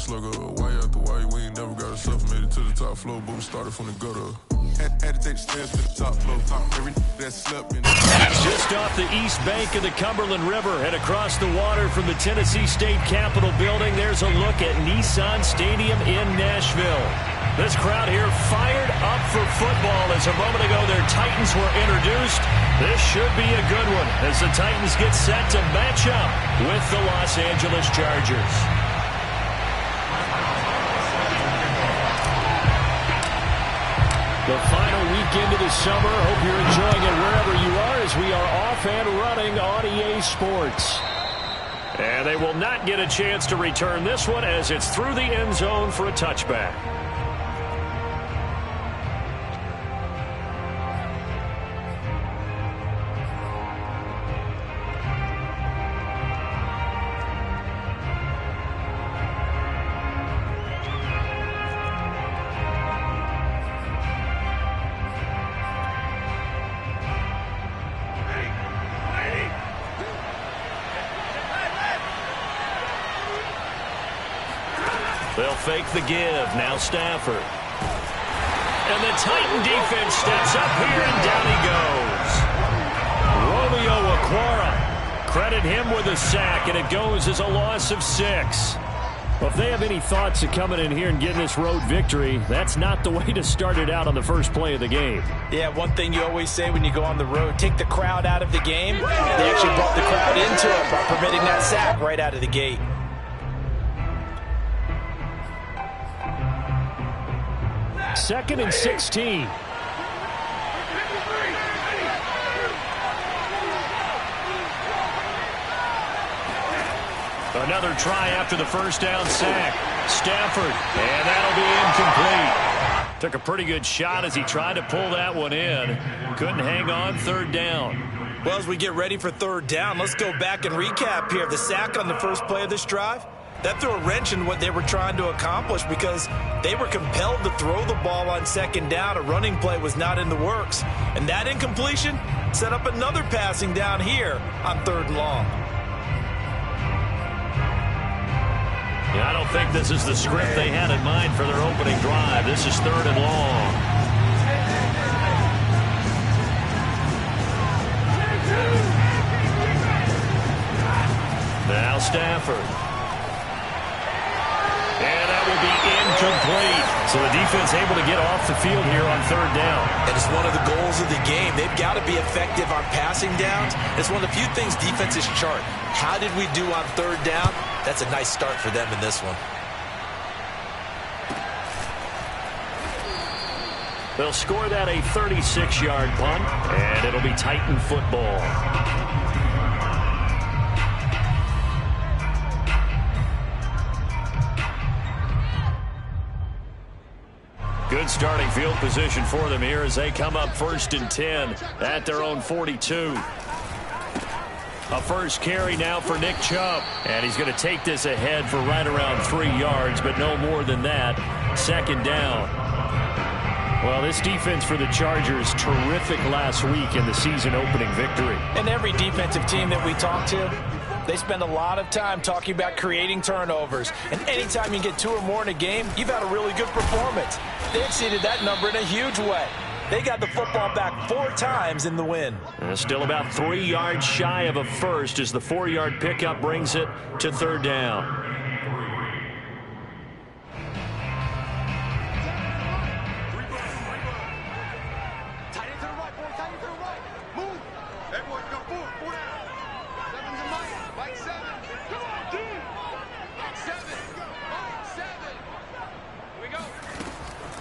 slugger. Why after why we ain't never got ourselves made it to the top floor, but we started from the gutter. Had to take the stairs to the top floor. Every that slept in. Just off the east bank of the Cumberland River and across the water from the Tennessee State Capitol building, there's a look at Nissan Stadium in Nashville. This crowd here fired up for football as a moment ago their Titans were introduced. This should be a good one as the Titans get set to match up with the Los Angeles Chargers. The final weekend of the summer. Hope you're enjoying it wherever you are as we are off and running on EA Sports. And they will not get a chance to return this one as it's through the end zone for a touchback. They'll fake the give. Now Stafford. And the Titan defense steps up here, and down he goes. Romeo Okwara. Credit him with a sack, and it goes as a loss of 6. Well, if they have any thoughts of coming in here and getting this road victory, that's not the way to start it out on the first play of the game. Yeah, one thing you always say when you go on the road, take the crowd out of the game. They actually brought the crowd into it by permitting that sack right out of the gate. Second and 16. Another try after the first down sack. Stafford, and that'll be incomplete. Took a pretty good shot as he tried to pull that one in. Couldn't hang on third down. Well, as we get ready for third down, let's go back and recap here. The sack on the first play of this drive, that threw a wrench in what they were trying to accomplish because they were compelled to throw the ball on second down. A running play was not in the works. And that incompletion set up another passing down here on third and long. Yeah, I don't think this is the script they had in mind for their opening drive. This is third and long. Now Stafford. And that will be incomplete. So the defense able to get off the field here on third down. And it's one of the goals of the game. They've got to be effective on passing downs. It's one of the few things defenses chart. How did we do on third down? That's a nice start for them in this one. They'll score that a 36-yard punt, and it'll be Titan football. Good starting field position for them here as they come up first and 10 at their own 42. A first carry now for Nick Chubb. And he's going to take this ahead for right around 3 yards, but no more than that. Second down. Well, this defense for the Chargers, terrific last week in the season-opening victory. And every defensive team that we talk to, they spend a lot of time talking about creating turnovers. And anytime you get 2 or more in a game, you've had a really good performance. They exceeded that number in a huge way. They got the football back 4 times in the win. Still about 3 yards shy of a first as the 4-yard pickup brings it to third down.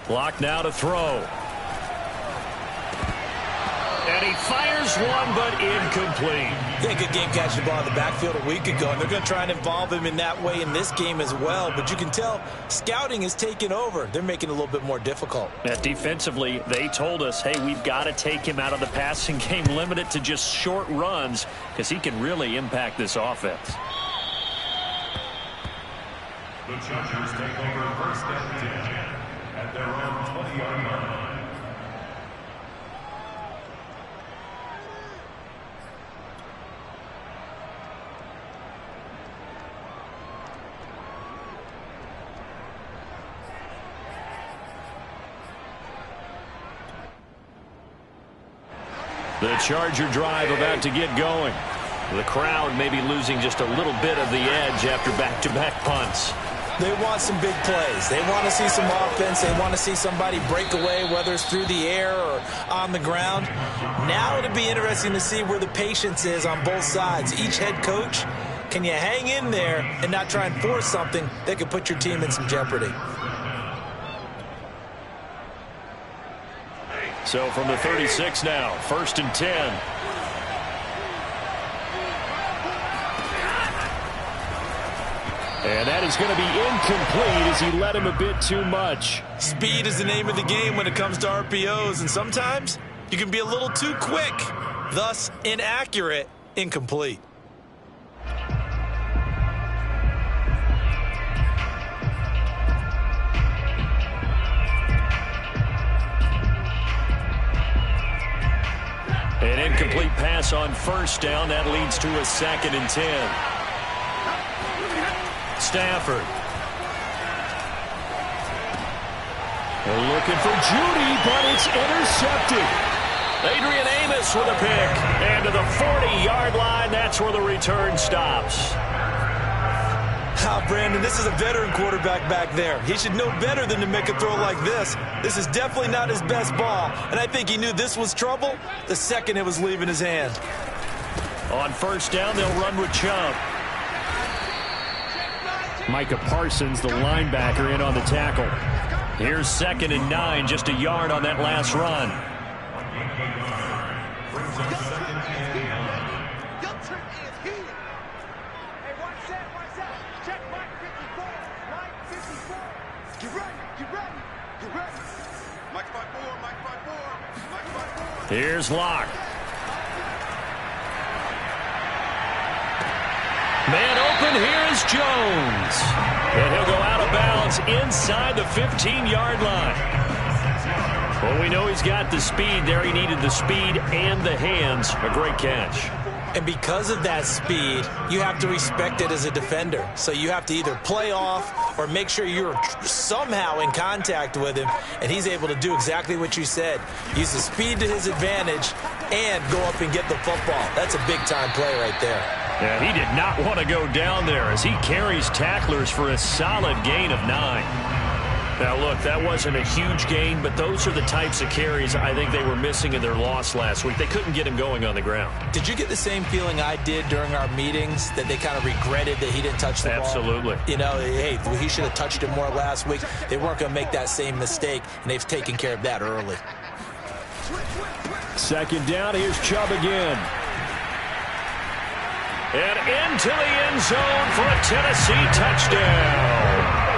Block now to throw. And he fires one, but incomplete. Yeah, good game catching the ball in the backfield a week ago, and they're going to try and involve him in that way in this game as well. But you can tell scouting is taking over. They're making it a little bit more difficult. Defensively, they told us, hey, we've got to take him out of the passing game, limit it to just short runs, because he can really impact this offense. The Chargers take over first and 10 at their own 20-yard line. The Charger drive about to get going. The crowd may be losing just a little bit of the edge after back-to-back punts. They want some big plays. They want to see some offense. They want to see somebody break away, whether it's through the air or on the ground. Now it'll be interesting to see where the patience is on both sides. Each head coach, can you hang in there and not try and force something that could put your team in some jeopardy? So from the 36 now, 1st and 10. And that is going to be incomplete as he led him a bit too much. Speed is the name of the game when it comes to RPOs, and sometimes you can be a little too quick, thus inaccurate, incomplete. An incomplete pass on 1st down. That leads to a 2nd and 10. Stafford. They're looking for Judy, but it's intercepted. Adrian Amos with a pick. And to the 40-yard line, that's where the return stops. Brandon, this is a veteran quarterback back there. He should know better than to make a throw like this. This is definitely not his best ball, and I think he knew this was trouble the second it was leaving his hand. On 1st down, they'll run with Chubb. Micah Parsons, the linebacker, in on the tackle. Here's 2nd and 9, just a yard on that last run. Here's Locke. Man open, here is Jones. And he'll go out of bounds inside the 15-yard line. Well, we know he's got the speed there. He needed the speed and the hands. A great catch. And because of that speed, you have to respect it as a defender. So you have to either play off or make sure you're somehow in contact with him, and he's able to do exactly what you said. Use the speed to his advantage and go up and get the football. That's a big-time play right there. Yeah, he did not want to go down there as he carries tacklers for a solid gain of 9. Now, look, that wasn't a huge gain, but those are the types of carries I think they were missing in their loss last week. They couldn't get him going on the ground. Did you get the same feeling I did during our meetings, that they kind of regretted that he didn't touch the ball? Absolutely. You know, hey, he should have touched it more last week. They weren't going to make that same mistake, and they've taken care of that early. 2nd down, here's Chubb again. And into the end zone for a Tennessee touchdown.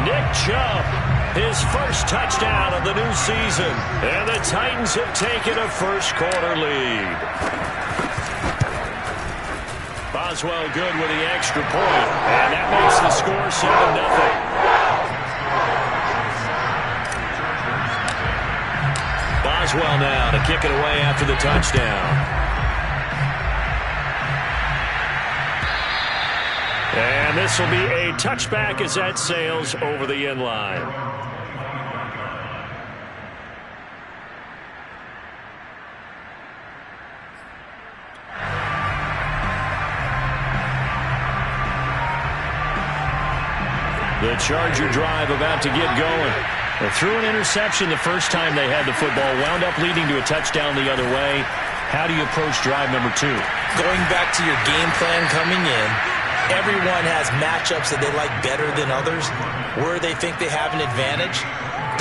Nick Chubb, his first touchdown of the new season. And the Titans have taken a first-quarter lead. Boswell good with the extra point. And that makes the score 7-0. Boswell now to kick it away after the touchdown. And this will be a touchback as that sails over the end line. The Charger drive about to get going. They threw an interception the first time they had the football, wound up leading to a touchdown the other way. How do you approach drive number 2? Going back to your game plan coming in, everyone has matchups that they like better than others. Where they think they have an advantage,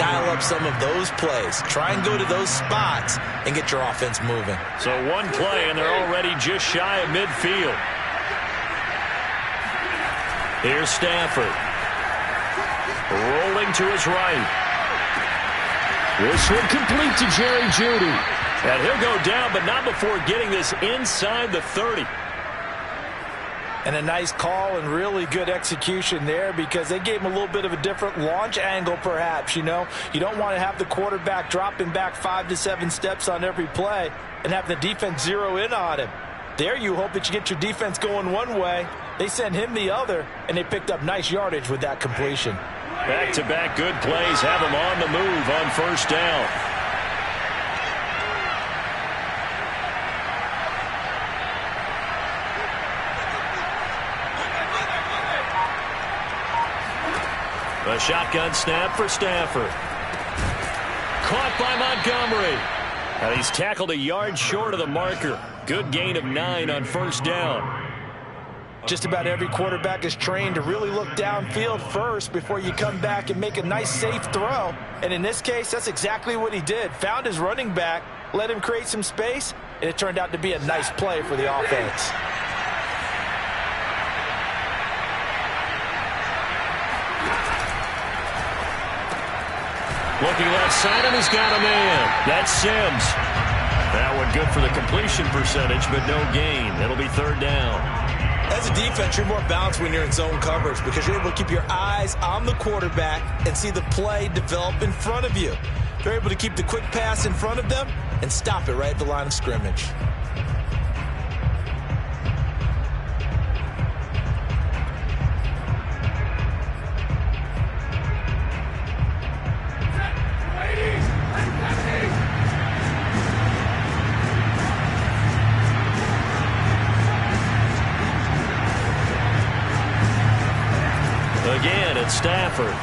dial up some of those plays. Try and go to those spots and get your offense moving. So one play, and they're already just shy of midfield. Here's Stafford. Rolling to his right. This one complete to Jerry Jeudy. And he'll go down, but not before getting this inside the 30. And a nice call and really good execution there, because they gave him a little bit of a different launch angle perhaps, you know. You don't want to have the quarterback dropping back 5 to 7 steps on every play and have the defense zero in on him. There you hope that you get your defense going one way. They sent him the other, and they picked up nice yardage with that completion. Back-to-back good plays have him on the move on 1st down. A shotgun snap for Stafford. Caught by Montgomery. And he's tackled a yard short of the marker. Good gain of 9 on first down. Just about every quarterback is trained to really look downfield first before you come back and make a nice, safe throw. And in this case, that's exactly what he did. Found his running back, let him create some space, and it turned out to be a nice play for the offense. Looking left side, and he's got a man. That's Sims. That one good for the completion percentage, but no gain. It'll be third down. As a defense, you're more balanced when you're in zone coverage because you're able to keep your eyes on the quarterback and see the play develop in front of you. They're able to keep the quick pass in front of them and stop it right at the line of scrimmage. Again, it's Stafford.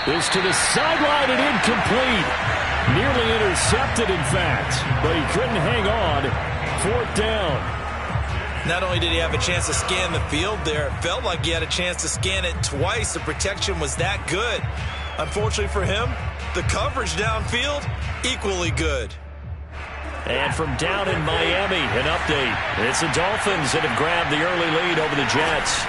This to the sideline and incomplete. Nearly intercepted, in fact, but he couldn't hang on. Fourth down. Not only did he have a chance to scan the field there, it felt like he had a chance to scan it twice. The protection was that good. Unfortunately for him, the coverage downfield, equally good. And from down in Miami, an update. It's the Dolphins that have grabbed the early lead over the Jets.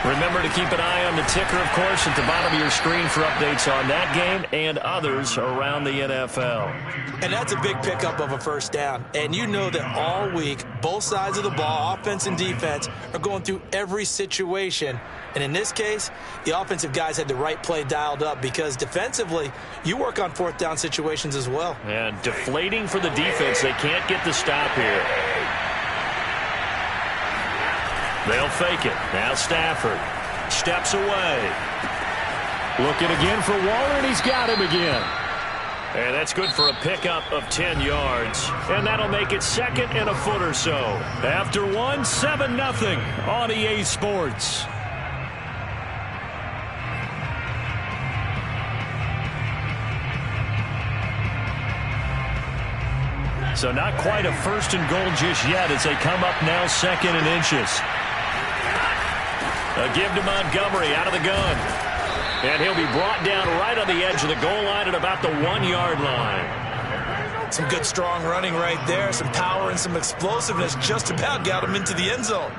Remember to keep an eye on the ticker, of course, at the bottom of your screen for updates on that game and others around the NFL. And that's a big pickup of a first down. And you know that all week, both sides of the ball, offense and defense, are going through every situation. And in this case, the offensive guys had the right play dialed up because defensively, you work on fourth down situations as well. And deflating for the defense. They can't get the stop here. They'll fake it. Now Stafford steps away. Looking again for Waller, and he's got him again. And that's good for a pickup of 10 yards. And that'll make it second and a foot or so. After one, 7-0 on EA Sports. So not quite a first and goal just yet as they come up now second and inches. A give to Montgomery out of the gun. And he'll be brought down right on the edge of the goal line at about the 1-yard line. Some good, strong running right there. Some power and some explosiveness just about got him into the end zone.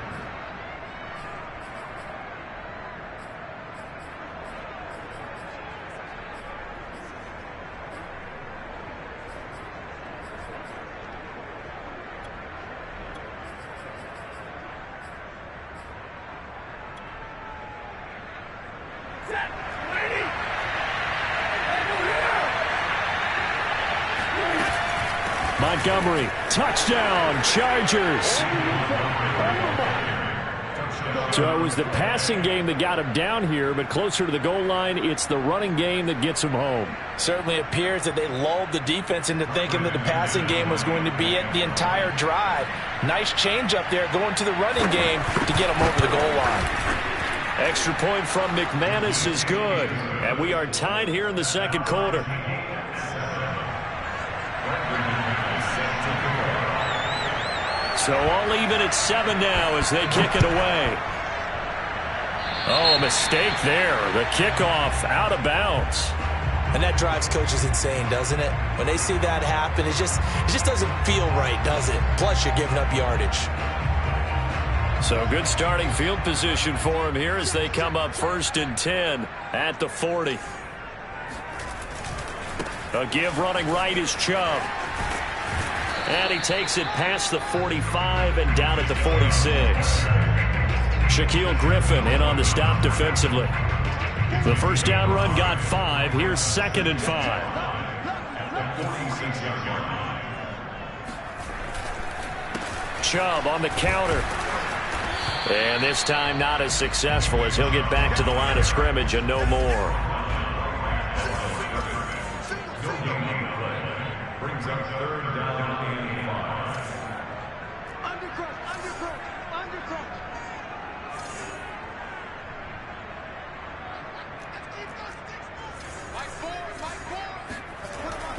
Montgomery, touchdown, Chargers. So it was the passing game that got him down here, but closer to the goal line, it's the running game that gets him home. Certainly appears that they lulled the defense into thinking that the passing game was going to be it the entire drive. Nice change up there going to the running game to get him over the goal line. Extra point from McManus is good, and we are tied here in the second quarter. So all even at 7 now as they kick it away. Oh, mistake there. The kickoff out of bounds. And that drives coaches insane, doesn't it? When they see that happen, it just doesn't feel right, does it? Plus, you're giving up yardage. So good starting field position for him here as they come up first and 10 at the 40. A give running right is Chubb. And he takes it past the 45 and down at the 46. Shaquille Griffin in on the stop defensively. The first down run got 5. Here's second and 5. Chubb on the counter. And this time not as successful as he'll get back to the line of scrimmage and no more. Brings up third down and 5.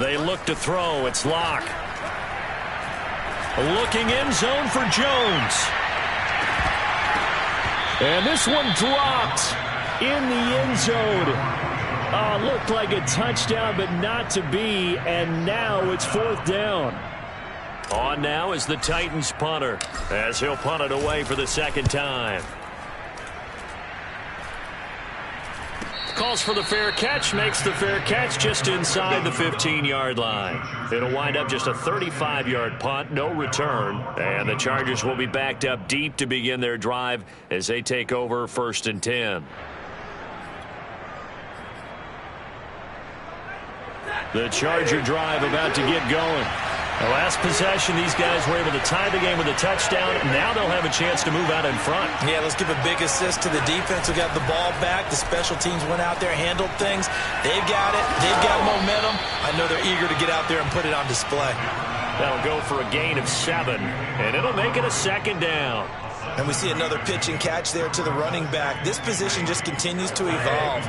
They look to throw. It's Locke. Looking end zone for Jones. And this one dropped in the end zone. Looked like a touchdown, but not to be. And now it's 4th down. On now is the Titans punter, as he'll punt it away for the 2nd time. Calls for the fair catch, makes the fair catch just inside the 15-yard line. It'll wind up just a 35-yard punt, no return. And the Chargers will be backed up deep to begin their drive as they take over 1st and 10. The Charger drive about to get going. The last possession, these guys were able to tie the game with a touchdown. Now they'll have a chance to move out in front. Yeah, let's give a big assist to the defense who got the ball back. The special teams went out there, handled things. They've got it. They've got momentum. I know they're eager to get out there and put it on display. That'll go for a gain of 7, and it'll make it a 2nd down. And we see another pitch and catch there to the running back. This position just continues to evolve.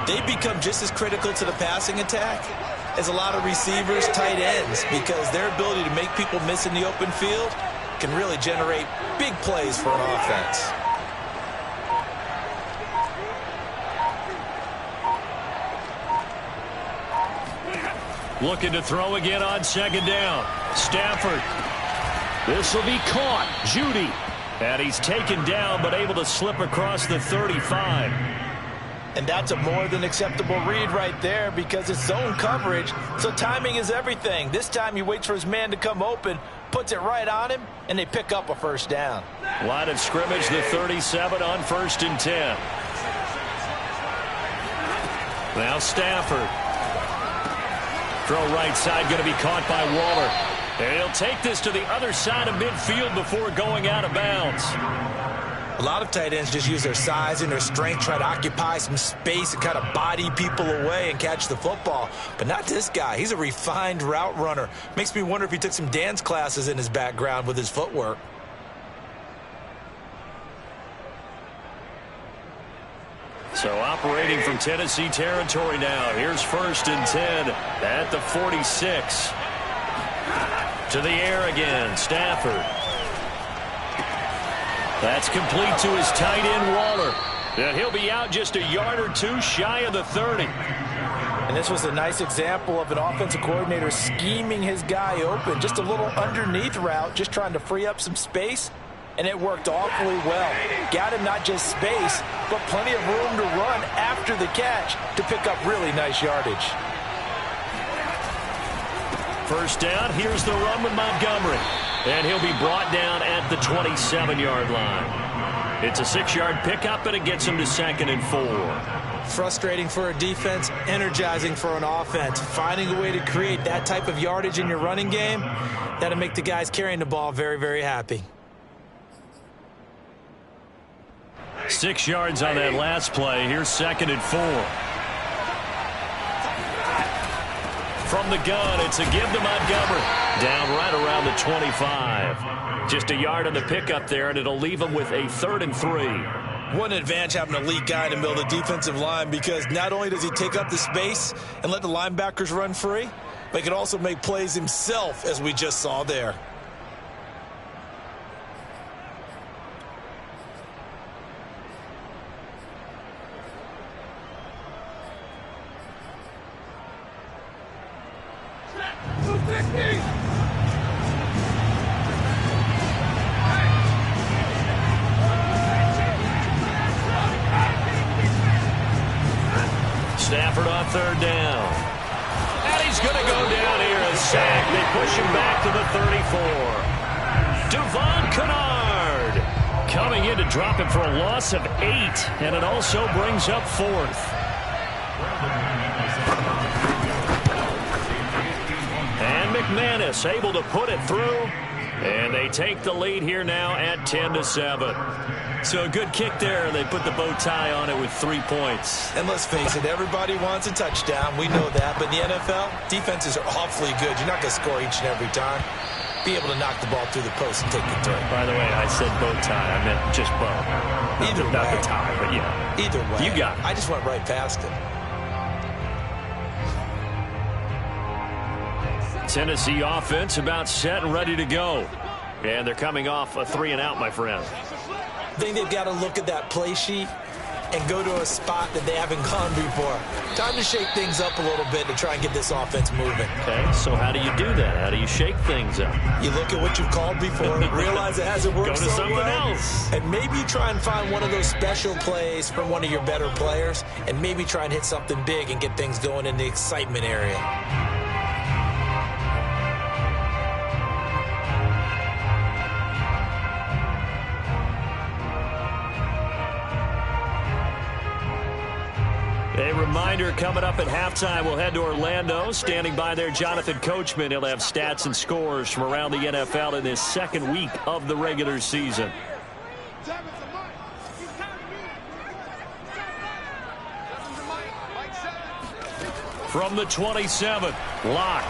They become just as critical to the passing attack as a lot of receivers, tight ends, because their ability to make people miss in the open field can really generate big plays for an offense. Looking to throw again on 2nd down. Stafford. This will be caught. Judy. And he's taken down, but able to slip across the 35. And that's a more than acceptable read right there because it's zone coverage, so timing is everything. This time he waits for his man to come open, puts it right on him, and they pick up a 1st down. Line of scrimmage, the 37 on 1st and 10. Now Stafford. Throw right side, going to be caught by Waller. And he'll take this to the other side of midfield before going out of bounds. A lot of tight ends just use their size and their strength, try to occupy some space and kind of body people away and catch the football. But not this guy. He's a refined route runner. Makes me wonder if he took some dance classes in his background with his footwork. So operating from Tennessee territory now. Here's 1st and 10 at the 46. To the air again, Stafford. That's complete to his tight end, Waller. And he'll be out just a yard or two shy of the 30. And this was a nice example of an offensive coordinator scheming his guy open. Just a little underneath route, just trying to free up some space. And it worked awfully well. Got him not just space, but plenty of room to run after the catch to pick up really nice yardage. 1st down, here's the run with Montgomery. And he'll be brought down at the 27-yard line. It's a 6-yard pickup, and it gets him to 2nd and 4. Frustrating for a defense, energizing for an offense. Finding a way to create that type of yardage in your running game, that'll make the guys carrying the ball very, very happy. 6 yards on that last play. Here's 2nd and 4. From the gun, it's a give to Montgomery. Down right around the 25. Just a yard on the pickup there, and it'll leave him with a 3rd and 3. What an advantage having an elite guy in the middle of the defensive line, because not only does he take up the space and let the linebackers run free, but he can also make plays himself, as we just saw there. Stafford on 3rd down. And he's going to go down here. A sack. They push him back to the 34. Devon Kennard coming in to drop him for a loss of 8. And it also brings up 4th. And McManus able to put it through. And they take the lead here now at 10-7. So a good kick there. They put the bow tie on it with 3 points. And let's face it, everybody wants a touchdown. We know that. But in the NFL, defenses are awfully good. You're not going to score each and every time. Be able to knock the ball through the post and take the throw. By the way, I said bow tie. I meant just bow. Either way. Not the tie, but yeah. Either way. You got it. I just went right past it. Tennessee offense about set and ready to go. And they're coming off a 3-and-out, my friend. I think they've got to look at that play sheet and go to a spot that they haven't gone before. Time to shake things up a little bit to try and get this offense moving. Okay, so how do you do that? How do you shake things up? You look at what you've called before, realize it hasn't worked Go to so something well, else. and maybe you try and find one of those special plays from one of your better players, and maybe try and hit something big and get things going in the excitement area. A reminder, coming up at halftime, we'll head to Orlando. Standing by there, Jonathan Coachman. He'll have stats and scores from around the NFL in this second week of the regular season. From the 27, Locke.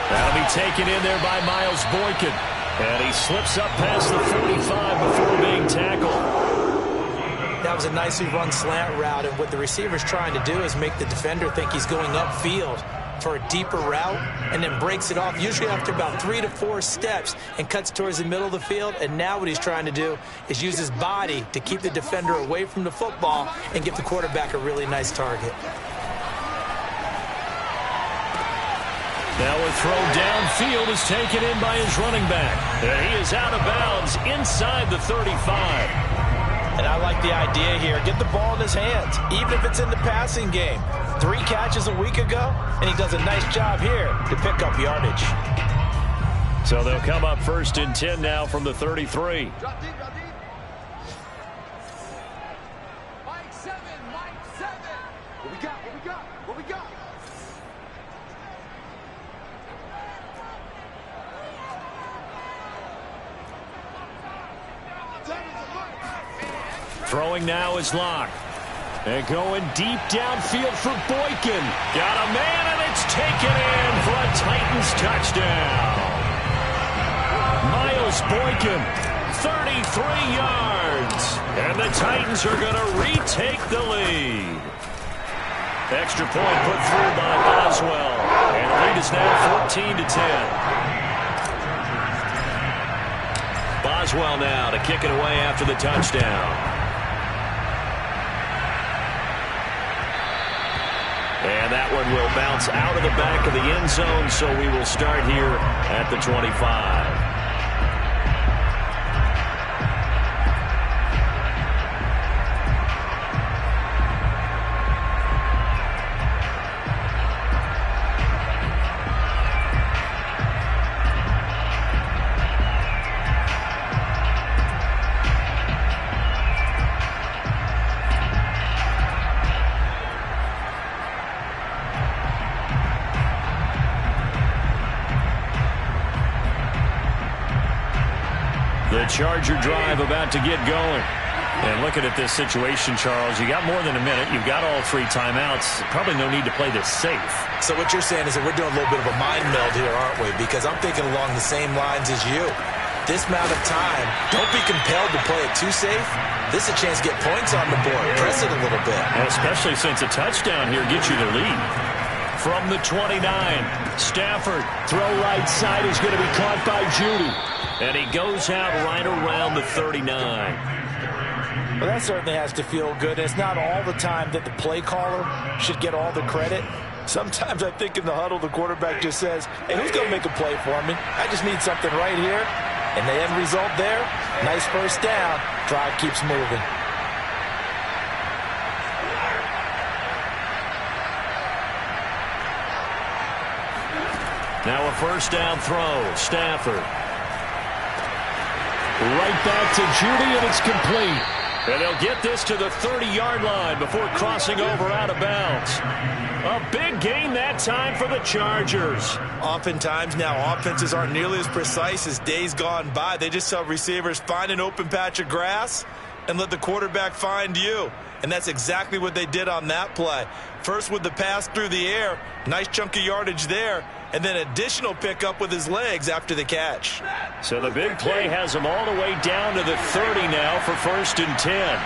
That'll be taken in there by Miles Boykin. And he slips up past the 45 before being tackled. That was a nicely run slant route, and what the receiver's trying to do is make the defender think he's going upfield for a deeper route, and then breaks it off, usually after about 3 to 4 steps, and cuts towards the middle of the field. And now what he's trying to do is use his body to keep the defender away from the football and give the quarterback a really nice target. Now a throw downfield is taken in by his running back. And he is out of bounds inside the 35. And I like the idea here. Get the ball in his hands, even if it's in the passing game. 3 catches a week ago, and he does a nice job here to pick up yardage. So they'll come up 1st and 10 now from the 33. Throwing now is Locke. And going deep downfield for Boykin. Got a man, and it's taken in for a Titans touchdown. Miles Boykin, 33 yards. And the Titans are going to retake the lead. Extra point put through by Boswell. And the lead is now 14 to 10. Boswell now to kick it away after the touchdown. And that one will bounce out of the back of the end zone, so we will start here at the 25. The Charger drive about to get going. And looking at this situation, Charles, you got more than a minute. You've got all 3 timeouts. Probably no need to play this safe. So what you're saying is that we're doing a little bit of a mind meld here, aren't we? Because I'm thinking along the same lines as you. This amount of time, don't be compelled to play it too safe. This is a chance to get points on the board. Press it a little bit. And especially since a touchdown here gets you the lead. From the 29, Stafford, throw right side is going to be caught by Judy. And he goes out right around the 39. Well, that certainly has to feel good. It's not all the time that the play caller should get all the credit. Sometimes I think in the huddle, the quarterback just says, hey, who's going to make a play for me? I just need something right here. And the end result there, nice first down. Drive keeps moving. Now a first down throw. Stafford. Right back to Judy, and it's complete. And they'll get this to the 30-yard line before crossing over out of bounds. A big gain that time for the Chargers. Oftentimes now, offenses aren't nearly as precise as days gone by. They just tell receivers, find an open patch of grass and let the quarterback find you. And that's exactly what they did on that play. First with the pass through the air, nice chunk of yardage there, and then additional pickup with his legs after the catch. So the big play has him all the way down to the 30 now for 1st and 10.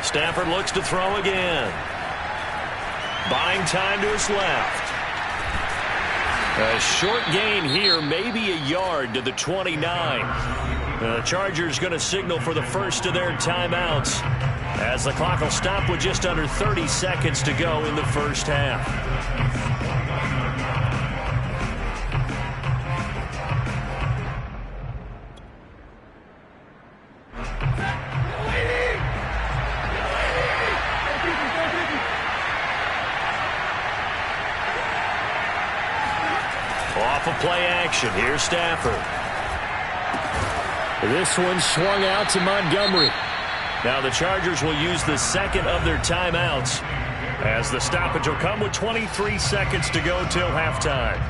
Stafford looks to throw again. Buying time to his left. A short gain here, maybe a yard to the 29. The Chargers going to signal for the first of their timeouts, as the clock will stop with just under 30 seconds to go in the first half. Off of play action, here's Stafford. This one swung out to Montgomery. Now the Chargers will use the second of their timeouts, as the stoppage will come with 23 seconds to go till halftime.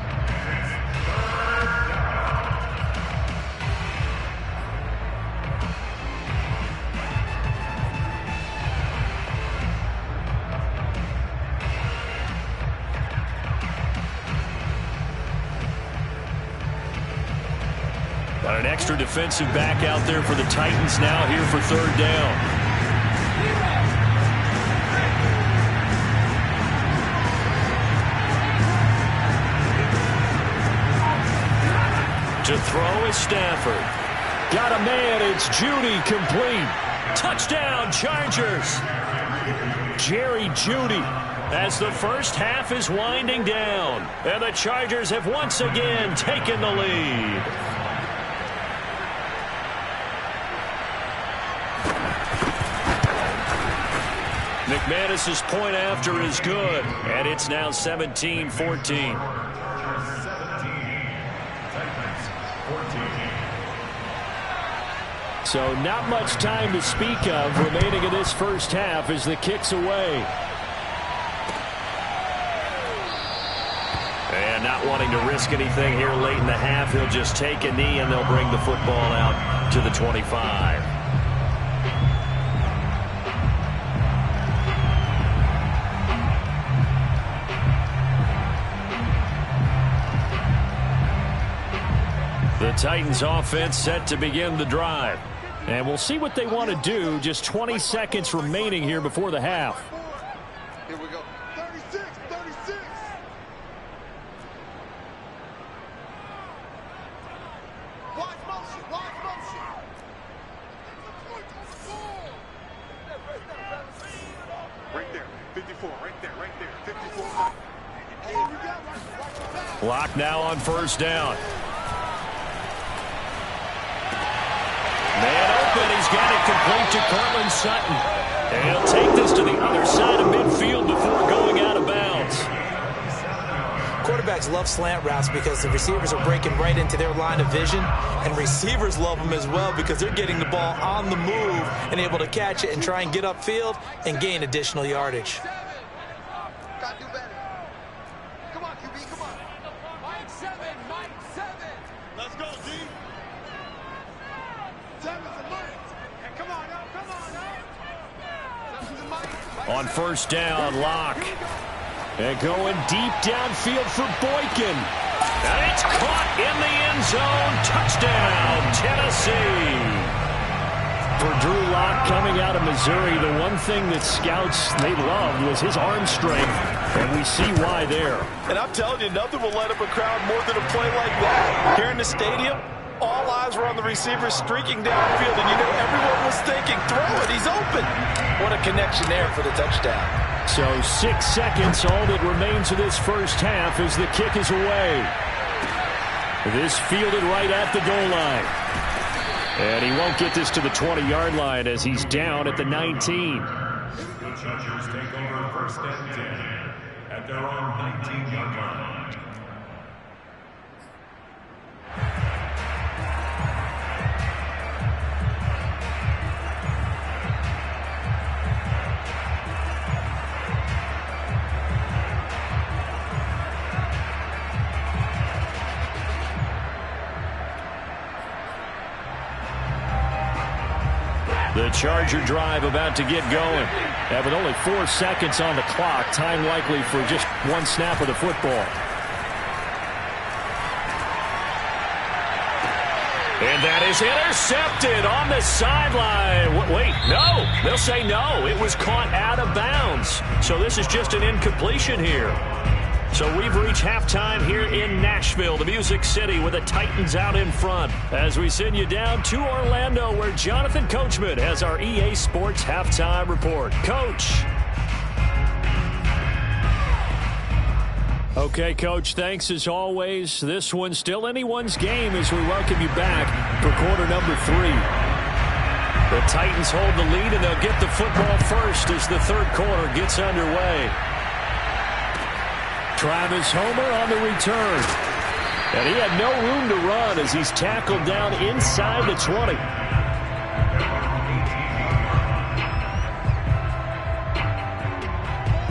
Got an extra defensive back out there for the Titans now here for third down. To throw is Stafford. Got a man, it's Jeudy, complete. Touchdown, Chargers. Jerry Jeudy, as the first half is winding down. And the Chargers have once again taken the lead. McManus's point after is good, and it's now 17-14. So not much time to speak of remaining in this first half as the kick's away. And not wanting to risk anything here late in the half, he'll just take a knee and they'll bring the football out to the 25. The Titans offense set to begin the drive. And we'll see what they want to do. Just 20 seconds remaining here before the half. Here we go. 36, 36. Watch motion, watch motion. Right there, 54, right there, 54. Hey, you got right. Clock now on first down. Man open, he's got it complete to Cortland Sutton. And he'll take this to the other side of midfield before going out of bounds. Quarterbacks love slant routes because the receivers are breaking right into their line of vision, and receivers love them as well because they're getting the ball on the move and able to catch it and try and get upfield and gain additional yardage. Gotta do better. Come on, QB, come on. Mike 7, Mike 7. Let's go, D. On first down, Locke. And going deep downfield for Boykin. And it's caught in the end zone. Touchdown, Tennessee. For Drew Locke coming out of Missouri, the one thing that scouts they loved was his arm strength. And we see why there. And I'm telling you, nothing will light up a crowd more than a play like that. Here in the stadium, all eyes were on the receiver streaking downfield, and you know everyone was thinking, throw it, he's open. What a connection there for the touchdown. So 6 seconds, all that remains of this first half as the kick is away. This fielded right at the goal line. And he won't get this to the 20-yard line as he's down at the 19. The Chargers take over first and 10 at their own 19-yard line. The Charger drive about to get going. And with only 4 seconds on the clock, time likely for just one snap of the football. And that is intercepted on the sideline. Wait, no. They'll say no. It was caught out of bounds. So this is just an incompletion here. So we've reached halftime here in Nashville, the Music City, with the Titans out in front. As we send you down to Orlando, where Jonathan Coachman has our EA Sports halftime report. Coach. Okay, Coach, thanks as always. This one's still anyone's game as we welcome you back for quarter number 3. The Titans hold the lead, and they'll get the football first as the third quarter gets underway. Travis Homer on the return. And he had no room to run as he's tackled down inside the 20.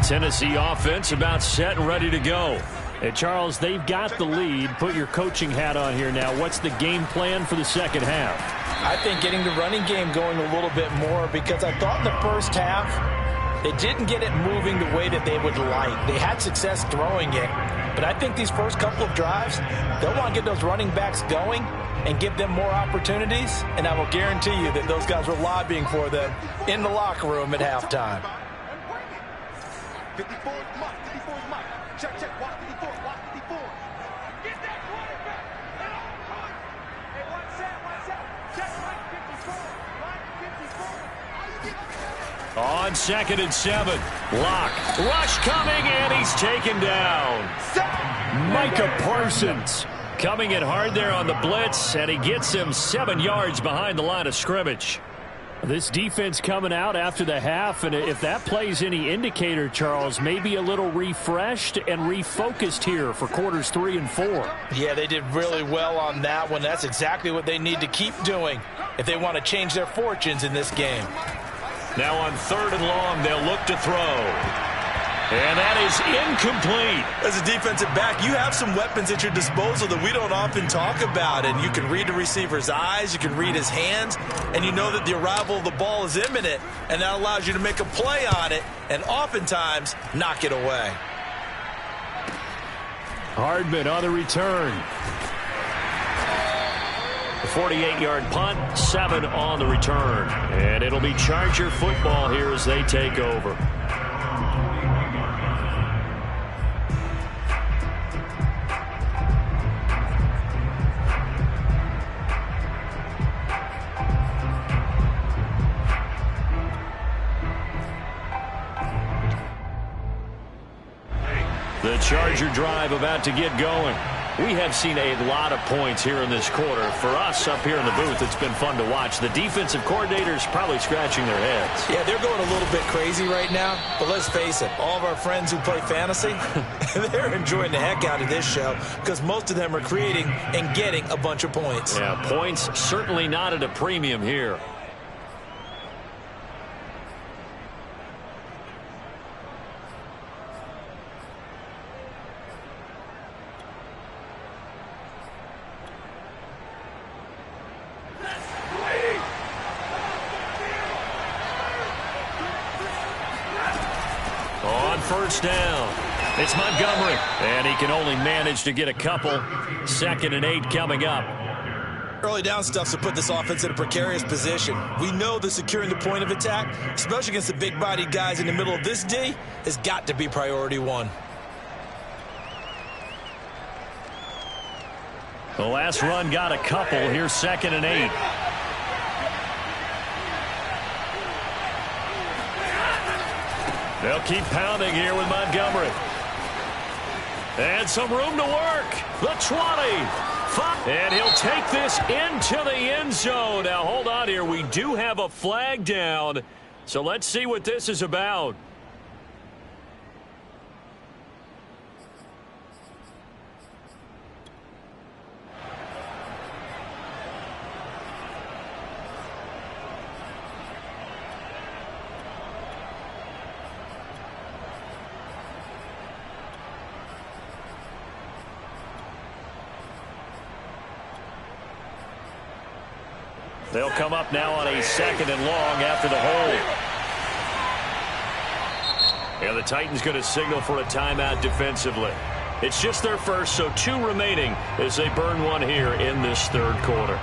Tennessee offense about set and ready to go. And Charles, they've got the lead. Put your coaching hat on here now. What's the game plan for the second half? I think getting the running game going a little bit more, because I thought in the first half they didn't get it moving the way that they would like. They had success throwing it, but I think these first couple of drives, they'll want to get those running backs going and give them more opportunities, and I will guarantee you that those guys were lobbying for them in the locker room at halftime. 54 is Mike. 54 is Mike. Check, check. Watch 54. Watch 54. Get that quarterback. Hey, one set. Check Mike 54. Mike 54. On 2nd and 7. Lock. Rush coming, and he's taken down. Micah Parsons coming in hard there on the blitz, and he gets him 7 yards behind the line of scrimmage. This defense coming out after the half, and if that plays any indicator, Charles, maybe a little refreshed and refocused here for quarters 3 and 4. Yeah, they did really well on that one. That's exactly what they need to keep doing if they want to change their fortunes in this game. Now on 3rd and long, they'll look to throw. And that is incomplete. As a defensive back, you have some weapons at your disposal that we don't often talk about. And you can read the receiver's eyes, you can read his hands, and you know that the arrival of the ball is imminent, and that allows you to make a play on it and oftentimes knock it away. Hardman on the return. 48-yard punt, 7 on the return. And it'll be Charger football here as they take over. The Charger drive about to get going. We have seen a lot of points here in this quarter. For us up here in the booth, it's been fun to watch. The defensive coordinators probably scratching their heads. Yeah, they're going a little bit crazy right now. But let's face it, all of our friends who play fantasy, they're enjoying the heck out of this show because most of them are creating and getting a bunch of points. Yeah, points certainly not at a premium here. First down. It's Montgomery, and he can only manage to get a couple. 2nd and 8 coming up. Early down stuff to put this offense in a precarious position. We know that securing the point of attack, especially against the big-bodied guys in the middle of this D, has got to be priority 1. The last run got a couple. Here's 2nd and 8. They'll keep pounding here with Montgomery. And some room to work. The 20. And he'll take this into the end zone. Now, hold on here. We do have a flag down. So let's see what this is about. They'll come up now on a 2nd and long after the hold. Yeah, the Titans going to signal for a timeout defensively. It's just their first, so 2 remaining as they burn one here in this 3rd quarter.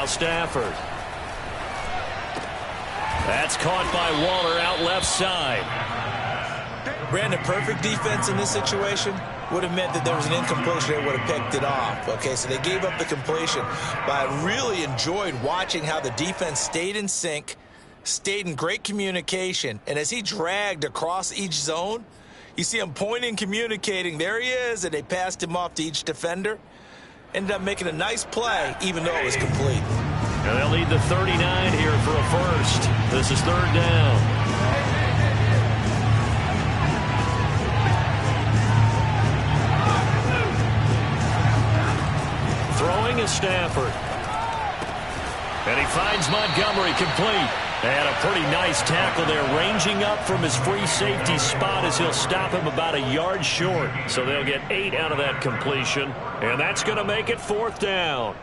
Now Stafford. That's caught by Waller out left side. Brandon, perfect defense in this situation would have meant that there was an incompletion. They would have picked it off. Okay, so they gave up the completion. But I really enjoyed watching how the defense stayed in sync, stayed in great communication. And as he dragged across each zone, you see him pointing, communicating. There he is, and they passed him off to each defender. Ended up making a nice play, even though it was complete. And they'll need the 39 here for a first. This is third down. Throwing is Stafford. And he finds Montgomery complete. And a pretty nice tackle there, ranging up from his free safety spot as he'll stop him about a yard short. So they'll get 8 out of that completion. And that's going to make it fourth down.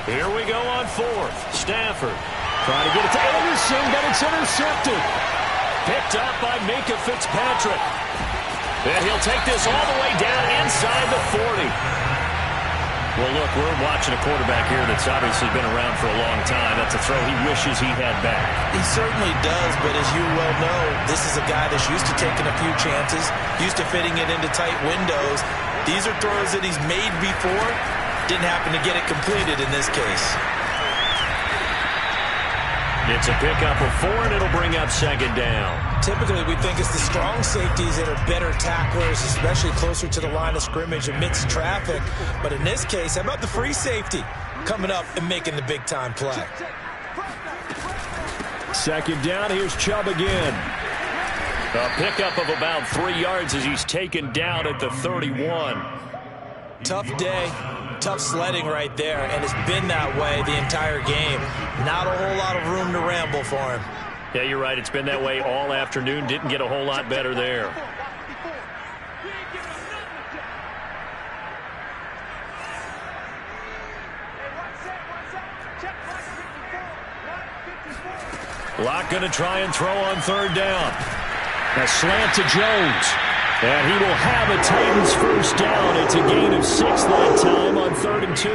Here we go on fourth. Stafford trying to get it to Anderson, but it's intercepted. Picked up by Minkah Fitzpatrick. And he'll take this all the way down inside the 40. Well, look, we're watching a quarterback here that's obviously been around for a long time. That's a throw he wishes he had back. He certainly does, but as you well know, this is a guy that's used to taking a few chances, used to fitting it into tight windows. These are throws that he's made before. Didn't happen to get it completed in this case. It's a pickup of 4, and it'll bring up second down. Typically, we think it's the strong safeties that are better tacklers, especially closer to the line of scrimmage amidst traffic. But in this case, how about the free safety coming up and making the big-time play? Second down, here's Chubb again. A pickup of about 3 yards as he's taken down at the 31. Tough day, tough sledding right there, and it's been that way the entire game. Not a whole lot of room to ramble for him. Yeah, you're right. It's been that way all afternoon. Didn't get a whole lot better there. Locke going to try and throw on third down. A slant to Jones. And he will have a Titans first down. It's a gain of 6 that time on 3rd and 2.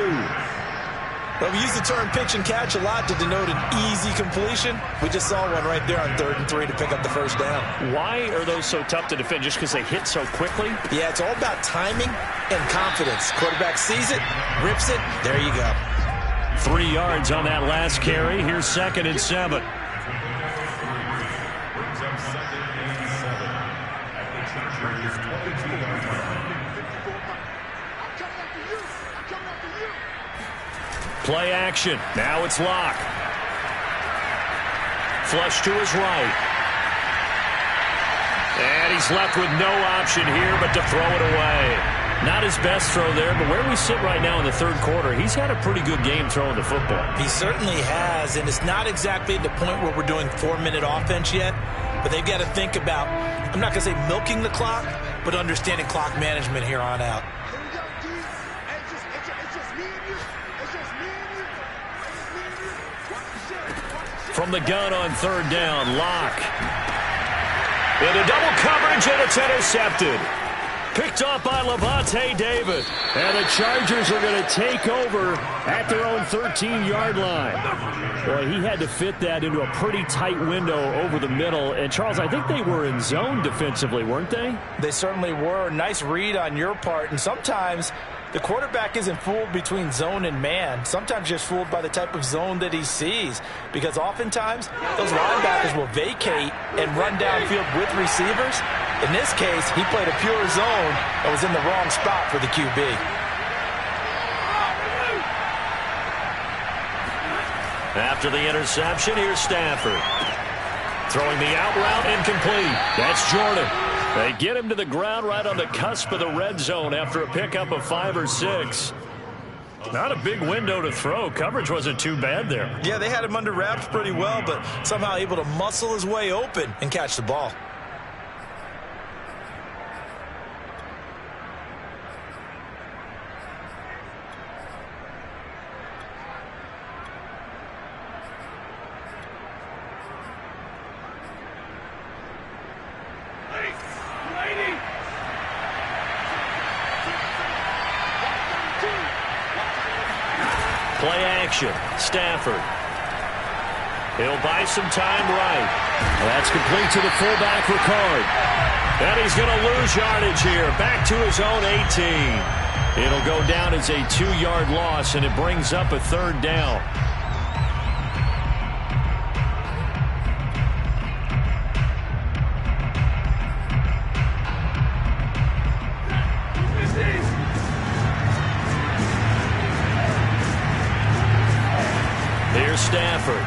Well, we use the term pitch and catch a lot to denote an easy completion. We just saw one right there on 3rd and 3 to pick up the first down. Why are those so tough to defend? Just because they hit so quickly? Yeah, it's all about timing and confidence. Quarterback sees it, rips it, there you go. 3 yards on that last carry. Here's 2nd and 7. Play action. Now it's Locke. Flush to his right. And he's left with no option here but to throw it away. Not his best throw there, but where we sit right now in the 3rd quarter, he's had a pretty good game throwing the football. He certainly has, and it's not exactly at the point where we're doing 4-minute offense yet, but they've got to think about, I'm not going to say milking the clock, but understanding clock management here on out. From the gun on 3rd down, Locke. Into double coverage, and it's intercepted. Picked off by Levante David. And the Chargers are going to take over at their own 13-yard line. Boy, he had to fit that into a pretty tight window over the middle. And, Charles, I think they were in zone defensively, weren't they? They certainly were. Nice read on your part. And sometimes the quarterback isn't fooled between zone and man. Sometimes just fooled by the type of zone that he sees. Because oftentimes, those linebackers will vacate and run downfield with receivers. In this case, he played a pure zone and was in the wrong spot for the QB. After the interception, here's Stafford. Throwing the out route, incomplete. That's Jordan. They get him to the ground right on the cusp of the red zone after a pickup of 5 or 6. Not a big window to throw. Coverage wasn't too bad there. Yeah, they had him under wraps pretty well, but somehow able to muscle his way open and catch the ball. Play action. Stafford. He'll buy some time right. That's complete to the fullback, Ricard. And he's going to lose yardage here. Back to his own 18. It'll go down as a 2-yard loss, and it brings up a 3rd down. Here's Stafford.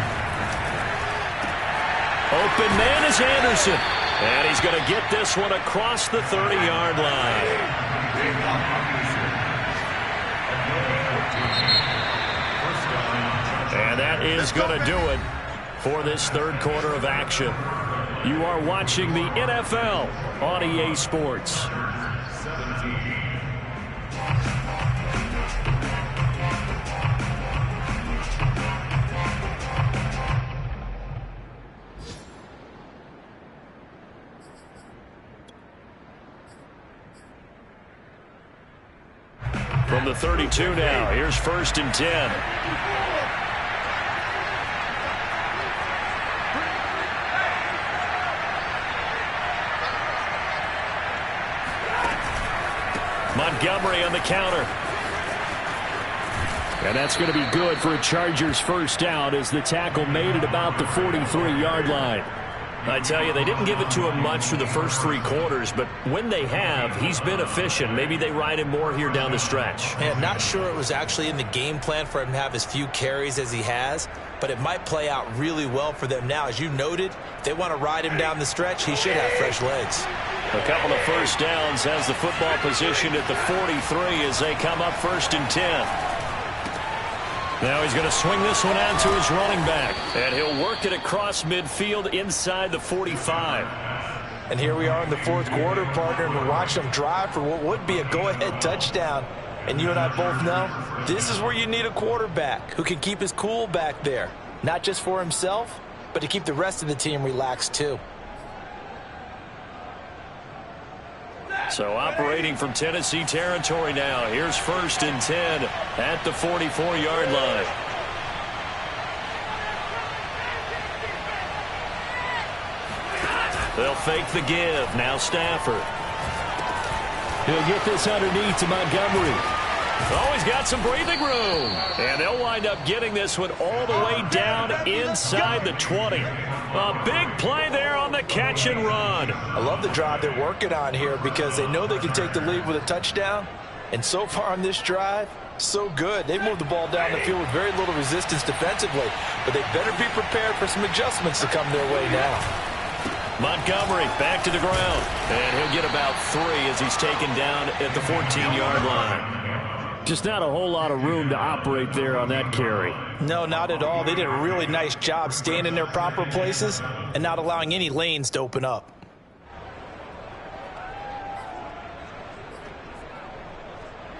Open man is Anderson. And he's going to get this one across the 30-yard line. And that is going to do it for this 3rd quarter of action. You are watching the NFL on EA Sports. From the 32 now, here's 1st and 10. Montgomery on the counter. And that's going to be good for a Chargers 1st down as the tackle made it about the 43-yard line. I tell you, they didn't give it to him much for the first 3 quarters, but when they have, he's been efficient. Maybe they ride him more here down the stretch. Yeah, not sure it was actually in the game plan for him to have as few carries as he has, but it might play out really well for them now. As you noted, if they want to ride him down the stretch, he should have fresh legs. A couple of 1st downs has the football position at the 43 as they come up 1st and 10. Now he's going to swing this one out to his running back. And he'll work it across midfield inside the 45. And here we are in the 4th quarter, partner, and we're watching them drive for what would be a go-ahead touchdown. And you and I both know this is where you need a quarterback who can keep his cool back there. Not just for himself, but to keep the rest of the team relaxed too. So operating from Tennessee territory now. Here's 1st and 10 at the 44-yard line. They'll fake the give. Now Stafford. He'll get this underneath to Montgomery. Oh, he's got some breathing room. And they'll wind up getting this one all the way down inside the 20. A big play there on the catch and run. I love the drive they're working on here because they know they can take the lead with a touchdown. And so far on this drive, so good. They moved the ball down the field with very little resistance defensively. But they better be prepared for some adjustments to come their way now. Montgomery back to the ground. And he'll get about 3 as he's taken down at the 14-yard line. Just not a whole lot of room to operate there on that carry. No, not at all. They did a really nice job staying in their proper places and not allowing any lanes to open up.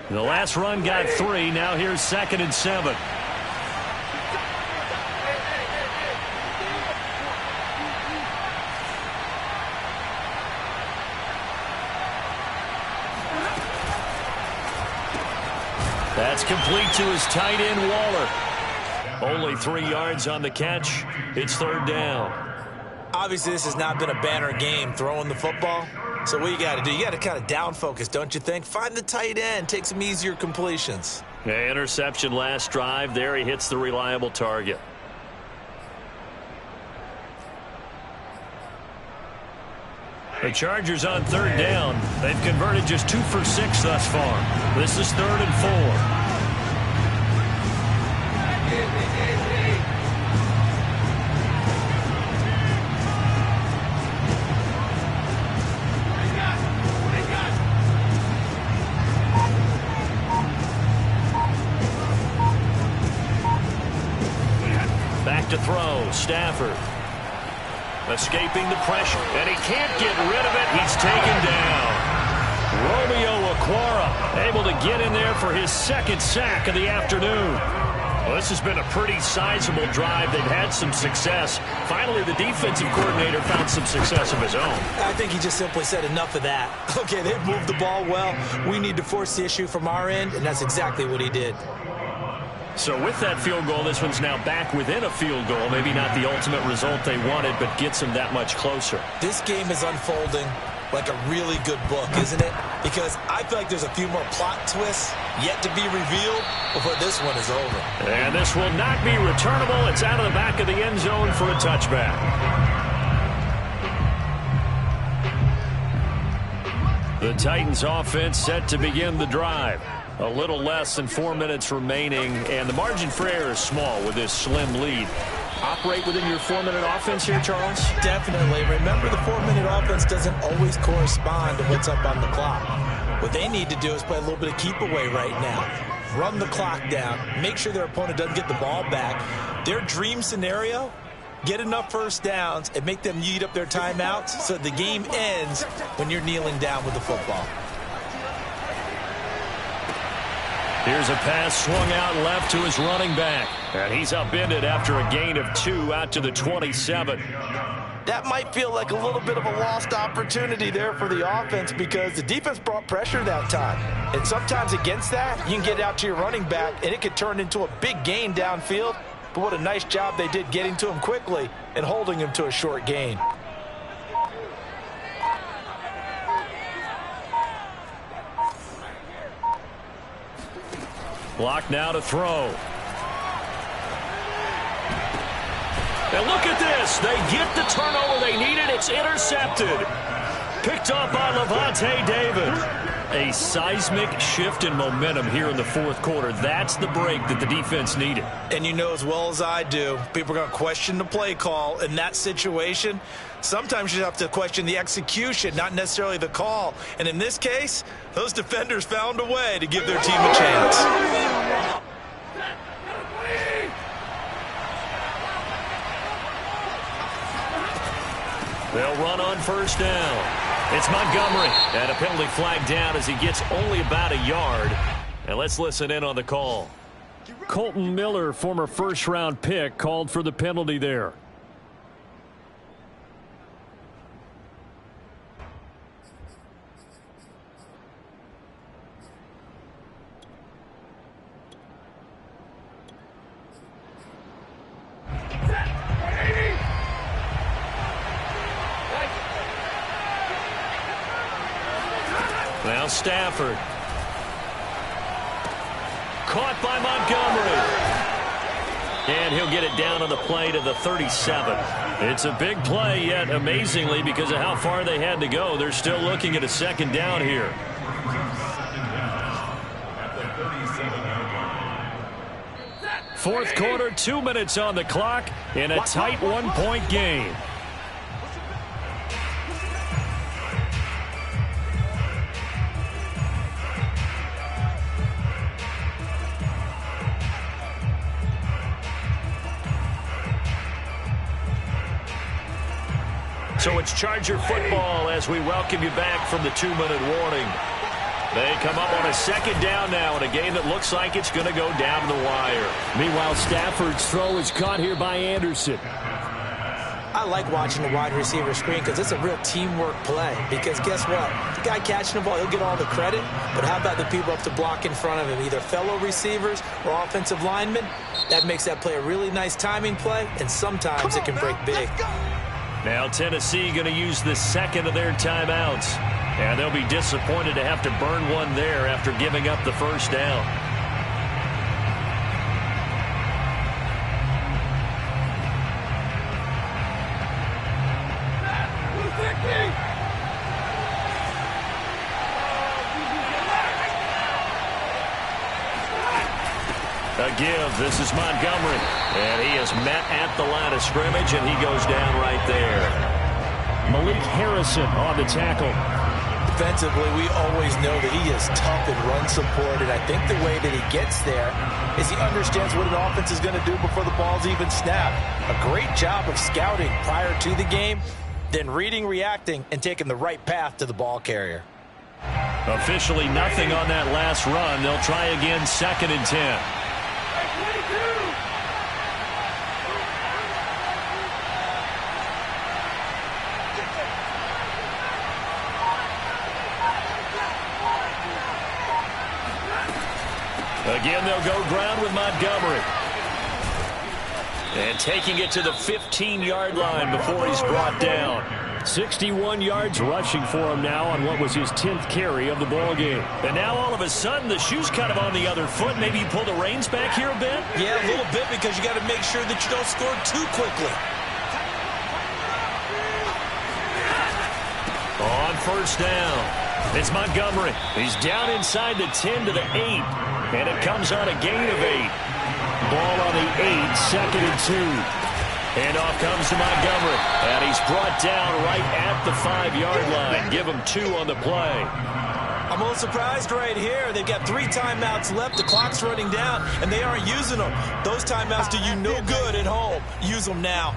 The last run got 3. Now here's 2nd and 7. That's complete to his tight end, Waller. Only 3 yards on the catch. It's 3rd down. Obviously, this has not been a banner game throwing the football. So what you got to do, you got to kind of down focus, don't you think? Find the tight end, take some easier completions. Yeah, interception last drive. There he hits the reliable target. The Chargers on 3rd down. They've converted just 2 for 6 thus far. This is 3rd and 4. to throw. Stafford escaping the pressure, and he can't get rid of it. He's taken down. Romeo Okwara able to get in there for his second sack of the afternoon. Well, this has been a pretty sizable drive. They've had some success. Finally, the defensive coordinator found some success of his own. I think he just simply said enough of that. Okay, they've moved the ball well. We need to force the issue from our end, and that's exactly what he did. So with that field goal, this one's now back within a field goal. Maybe not the ultimate result they wanted, but gets them that much closer. This game is unfolding like a really good book, isn't it? Because I feel like there's a few more plot twists yet to be revealed before this one is over. And this will not be returnable. It's out of the back of the end zone for a touchback. The Titans offense set to begin the drive. A little less than 4 minutes remaining, and the margin for error is small with this slim lead. Operate within your 4-minute offense here, Charles? Definitely. Remember, the 4-minute offense doesn't always correspond to what's up on the clock. What they need to do is play a little bit of keep away right now. Run the clock down. Make sure their opponent doesn't get the ball back. Their dream scenario, get enough first downs and make them eat up their timeouts so the game ends when you're kneeling down with the football. Here's a pass swung out left to his running back. And he's upended after a gain of 2 out to the 27. That might feel like a little bit of a lost opportunity there for the offense because the defense brought pressure that time. And sometimes against that, you can get out to your running back, and it could turn into a big gain downfield. But what a nice job they did getting to him quickly and holding him to a short gain. Block now to throw. And look at this. They get the turnover they needed. It's intercepted. Picked up by Levante David. A seismic shift in momentum here in the fourth quarter. That's the break that the defense needed. And you know as well as I do, people are going to question the play call in that situation. Sometimes you have to question the execution, not necessarily the call. And in this case, those defenders found a way to give their team a chance. They'll run on first down. It's Montgomery. And a penalty flag down as he gets only about a yard. And let's listen in on the call. Colton Miller, former first-round pick, called for the penalty there. Now Stafford. Caught by Montgomery. And he'll get it down on the play to the 37. It's a big play, yet amazingly, because of how far they had to go, they're still looking at a second down here. Fourth quarter, 2 minutes on the clock in a tight 1-point game. So it's Charger football as we welcome you back from the 2-minute warning. They come up on a second down now in a game that looks like it's going to go down the wire. Meanwhile, Stafford's throw is caught here by Anderson. I like watching the wide receiver screen because it's a real teamwork play. Because guess what? The guy catching the ball, he'll get all the credit. But how about the people up to block in front of him, either fellow receivers or offensive linemen? That makes that play a really nice timing play, and sometimes it can break big. Now Tennessee going to use the second of their timeouts. And they'll be disappointed to have to burn one there after giving up the first down. A give. This is Montgomery. And he is met at the line of scrimmage, and he goes down right there. Malik Harrison on the tackle. defensively, we always know that he is tough in run support, and I think the way that he gets there is he understands what an offense is going to do before the ball's even snapped. A great job of scouting prior to the game, then reading, reacting, and taking the right path to the ball carrier. Officially nothing on that last run. They'll try again, 2nd and 10. Again, they'll go ground with Montgomery. And taking it to the 15-yard line before he's brought down. 61 yards rushing for him now on what was his 10th carry of the ball game. And now all of a sudden the shoe's kind of on the other foot. Maybe you pull the reins back here a bit? Yeah, a little bit, because you got to make sure that you don't score too quickly. On 1st down, it's Montgomery. He's down inside the 10 to the 8. And it comes on a gain of 8. Ball on the 8, 2nd and 2. And off comes to Montgomery. And he's brought down right at the 5-yard line. Give him 2 on the play. I'm a little surprised right here. They've got 3 timeouts left. The clock's running down, and they aren't using them. Those timeouts do you no good at home. Use them now.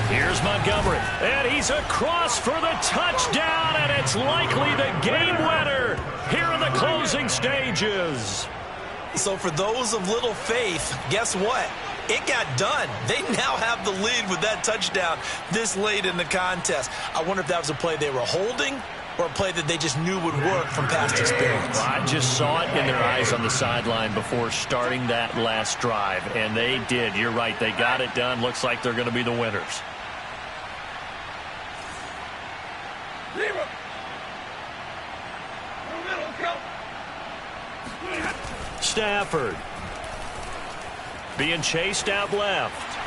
Here's Montgomery, and he's across for the touchdown, and it's likely the game winner here in the closing stages. So for those of little faith, guess what? It got done. They now have the lead with that touchdown this late in the contest. I wonder if that was a play they were holding or a play that they just knew would work from past experience. I just saw it in their eyes on the sideline before starting that last drive, and they did. You're right. They got it done. Looks like they're going to be the winners. Stafford being chased out left.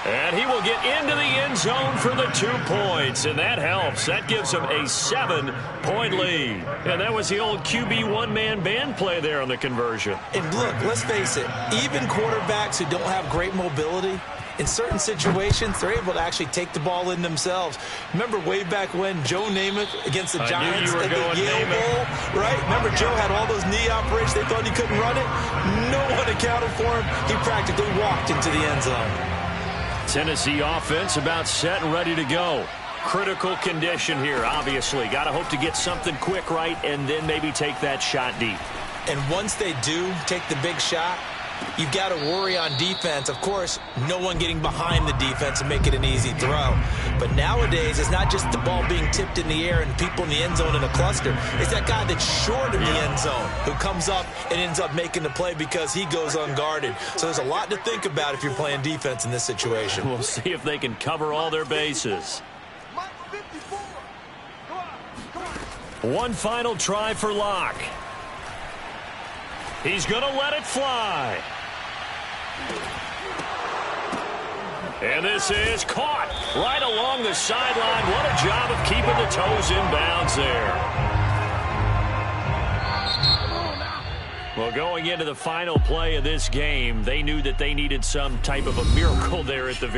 And he will get into the end zone for the 2 points, and that helps. That gives him a 7-point lead. And that was the old QB one-man band play there on the conversion. And look, let's face it, even quarterbacks who don't have great mobility, in certain situations, they're able to actually take the ball in themselves. Remember way back when Joe Namath against the Giants at the Yale Bowl, right? Remember Joe had all those knee operations. They thought he couldn't run it. No one accounted for him. He practically walked into the end zone. Tennessee offense about set and ready to go. Critical condition here, obviously. Got to hope to get something quick right and then maybe take that shot deep. And once they do take the big shot, you've got to worry on defense. Of course, no one getting behind the defense and make it an easy throw. But nowadays, it's not just the ball being tipped in the air and people in the end zone in a cluster. It's that guy that's short in the end zone who comes up and ends up making the play because he goes unguarded. So there's a lot to think about if you're playing defense in this situation. We'll see if they can cover all their bases. One final try for Locke. He's going to let it fly. And this is caught right along the sideline. What a job of keeping the toes in bounds there. Well, going into the final play of this game, they knew that they needed some type of a miracle there at the very